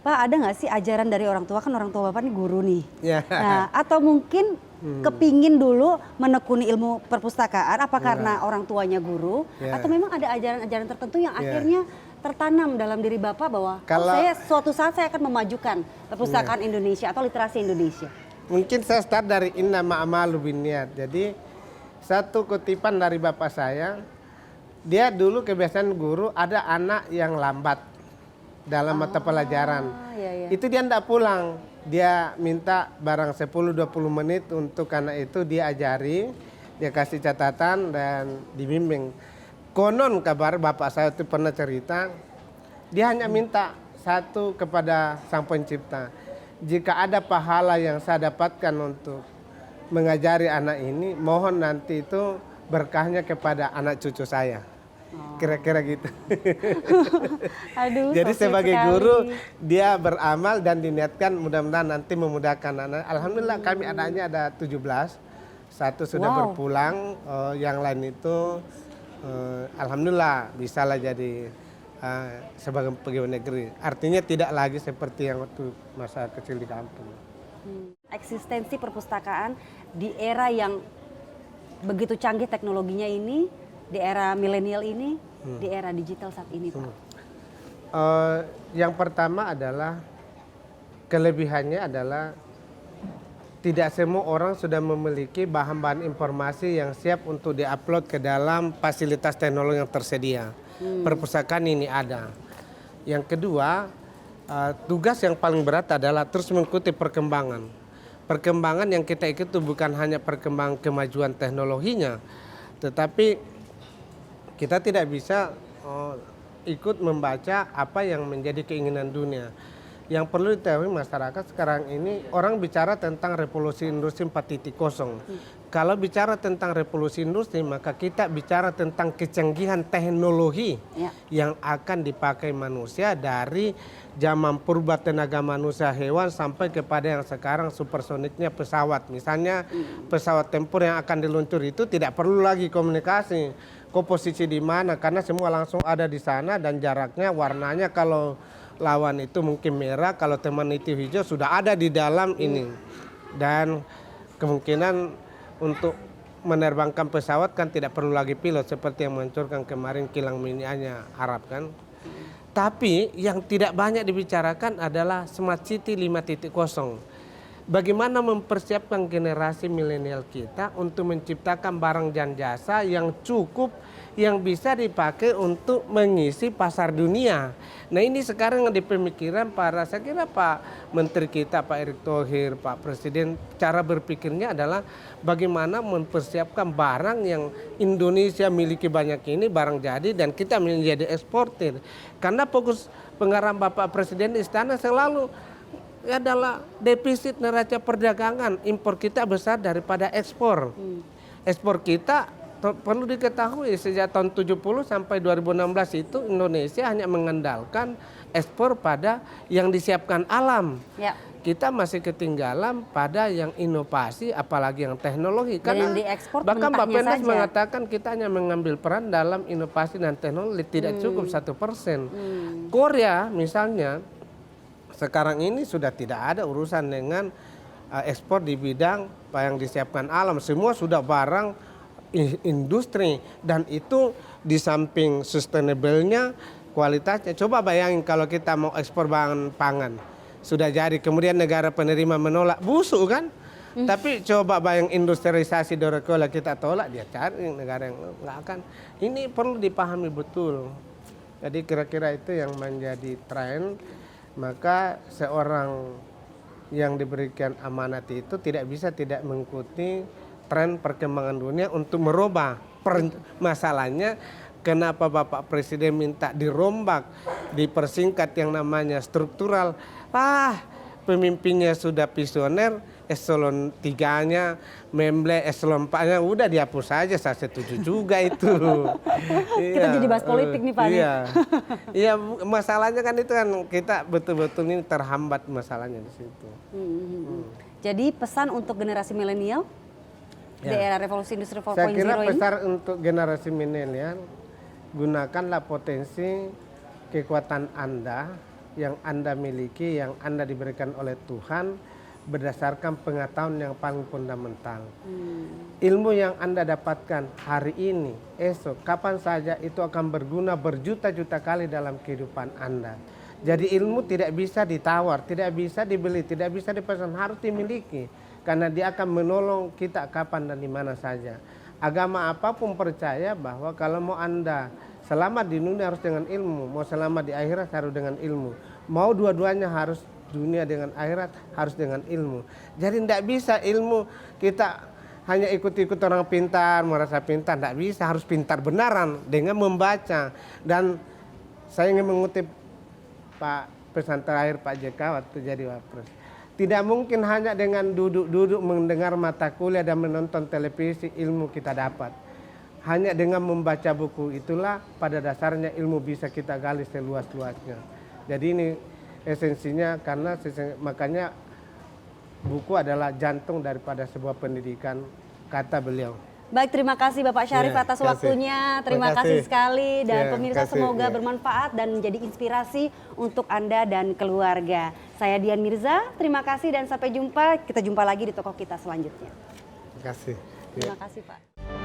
Pak, ada nggak sih ajaran dari orang tua, kan orang tua Bapak nih guru nih. Ya. Nah, atau mungkin kepingin dulu menekuni ilmu perpustakaan, apa karena orang tuanya guru, Ya. atau memang ada ajaran-ajaran tertentu yang Ya. akhirnya tertanam dalam diri Bapak bahwa saya suatu saat saya akan memajukan perpustakaan Indonesia atau literasi Indonesia. Mungkin saya start dari innama a'malu binniyat. Jadi satu kutipan dari bapak saya, dia dulu kebiasaan guru ada anak yang lambat dalam mata pelajaran. Iya. Itu dia tidak pulang. Dia minta barang 10-20 menit untuk anak itu dia ajari, dia kasih catatan dan dibimbing. Konon kabar bapak saya itu pernah cerita, dia hanya minta satu kepada Sang Pencipta. Jika ada pahala yang saya dapatkan untuk mengajari anak ini, mohon nanti itu berkahnya kepada anak cucu saya. Kira-kira gitu. Aduh, Jadi so sweet sebagai sekali. guru dia beramal dan diniatkan mudah-mudahan nanti memudahkan anak. Alhamdulillah kami adanya ada 17. Satu sudah berpulang, yang lain itu alhamdulillah bisalah jadi sebagai pegawai negeri. Artinya tidak lagi seperti yang waktu masa kecil di kampung. Eksistensi perpustakaan di era yang begitu canggih teknologinya ini, di era milenial ini, di era digital saat ini, Pak. Yang pertama adalah kelebihannya adalah tidak semua orang sudah memiliki bahan-bahan informasi yang siap untuk diupload ke dalam fasilitas teknologi yang tersedia. Perpustakaan ini ada. Yang kedua, tugas yang paling berat adalah terus mengikuti perkembangan. Perkembangan yang kita ikuti bukan hanya perkembangan kemajuan teknologinya, tetapi kita tidak bisa ikut membaca apa yang menjadi keinginan dunia. Yang perlu diketahui masyarakat sekarang ini, orang bicara tentang revolusi industri 4.0. Kalau bicara tentang revolusi industri, maka kita bicara tentang kecanggihan teknologi yang akan dipakai manusia dari zaman purba tenaga manusia hewan sampai kepada yang sekarang supersoniknya pesawat. Misalnya pesawat tempur yang akan diluncur itu tidak perlu lagi komunikasi. Posisi di mana, karena semua langsung ada di sana dan jaraknya, warnanya kalau lawan itu mungkin merah, kalau teman itu hijau sudah ada di dalam ini. Dan kemungkinan untuk menerbangkan pesawat kan tidak perlu lagi pilot seperti yang meluncurkan kemarin kilang minyak Arab kan. Tapi yang tidak banyak dibicarakan adalah Smart City 5.0. Bagaimana mempersiapkan generasi milenial kita untuk menciptakan barang dan jasa yang cukup, yang bisa dipakai untuk mengisi pasar dunia. Nah ini sekarang di pemikiran saya kira Pak Menteri kita, Pak Erick Thohir, Pak Presiden, cara berpikirnya adalah bagaimana mempersiapkan barang yang Indonesia miliki banyak ini, barang jadi, dan kita menjadi eksportir. Karena fokus pengarahan Bapak Presiden di istana selalu adalah defisit neraca perdagangan, impor kita besar daripada ekspor. Ekspor kita perlu diketahui sejak tahun 70 sampai 2016 itu Indonesia hanya mengandalkan ekspor pada yang disiapkan alam. Kita masih ketinggalan pada yang inovasi, apalagi yang teknologi. Karena bahkan Pak Penas mengatakan kita hanya mengambil peran dalam inovasi dan teknologi, tidak cukup 1%. Korea misalnya sekarang ini sudah tidak ada urusan dengan ekspor di bidang yang disiapkan alam. Semua sudah barang industri, dan itu di samping sustainable-nya, kualitasnya. Coba bayangin kalau kita mau ekspor bahan pangan, sudah jadi, kemudian negara penerima menolak, busuk kan? Tapi coba bayang industrialisasi Dorokola kita tolak, dia cari negara yang nggak akan. Ini perlu dipahami betul. Jadi kira-kira itu yang menjadi tren. Maka seorang yang diberikan amanat itu tidak bisa tidak mengikuti tren perkembangan dunia untuk merubah. Masalahnya kenapa Bapak Presiden minta dirombak, dipersingkat yang namanya struktural. Pemimpinnya sudah visioner, eselon 3-nya, memble eselon 4-nya udah dihapus saja, saya setuju juga itu. Kita jadi bahas politik nih Pak. Iya, masalahnya kan itu kan kita betul-betul ini terhambat masalahnya di situ. Jadi pesan untuk generasi milenial di era revolusi industri 4.0 Saya kira ini? pesan untuk generasi milenial, gunakanlah potensi kekuatan Anda yang Anda miliki, yang Anda diberikan oleh Tuhan berdasarkan pengetahuan yang paling fundamental. Ilmu yang Anda dapatkan hari ini, esok, kapan saja itu akan berguna berjuta-juta kali dalam kehidupan Anda. Jadi ilmu tidak bisa ditawar, tidak bisa dibeli, tidak bisa dipesan, harus dimiliki. Karena dia akan menolong kita kapan dan di mana saja. Agama apapun percaya bahwa kalau mau Anda selamat di dunia harus dengan ilmu, mau selamat di akhirat harus dengan ilmu. Mau dua-duanya harus, dunia dengan akhirat harus dengan ilmu. Jadi tidak bisa ilmu kita hanya ikut-ikut orang pintar, merasa pintar, tidak bisa, harus pintar benaran dengan membaca. Dan saya ingin mengutip Pak pesan terakhir Pak JK waktu jadi Wapres. Tidak mungkin hanya dengan duduk-duduk mendengar mata kuliah dan menonton televisi ilmu kita dapat. Hanya dengan membaca buku itulah pada dasarnya ilmu bisa kita gali seluas-luasnya. Jadi ini esensinya, karena makanya buku adalah jantung daripada sebuah pendidikan, kata beliau. Baik, terima kasih Bapak Syarif atas waktunya. Terima kasih sekali, dan pemirsa semoga bermanfaat dan menjadi inspirasi untuk Anda dan keluarga. Saya Dian Mirza, terima kasih dan sampai jumpa. Kita jumpa lagi di toko kita selanjutnya. Terima kasih. Terima kasih Pak.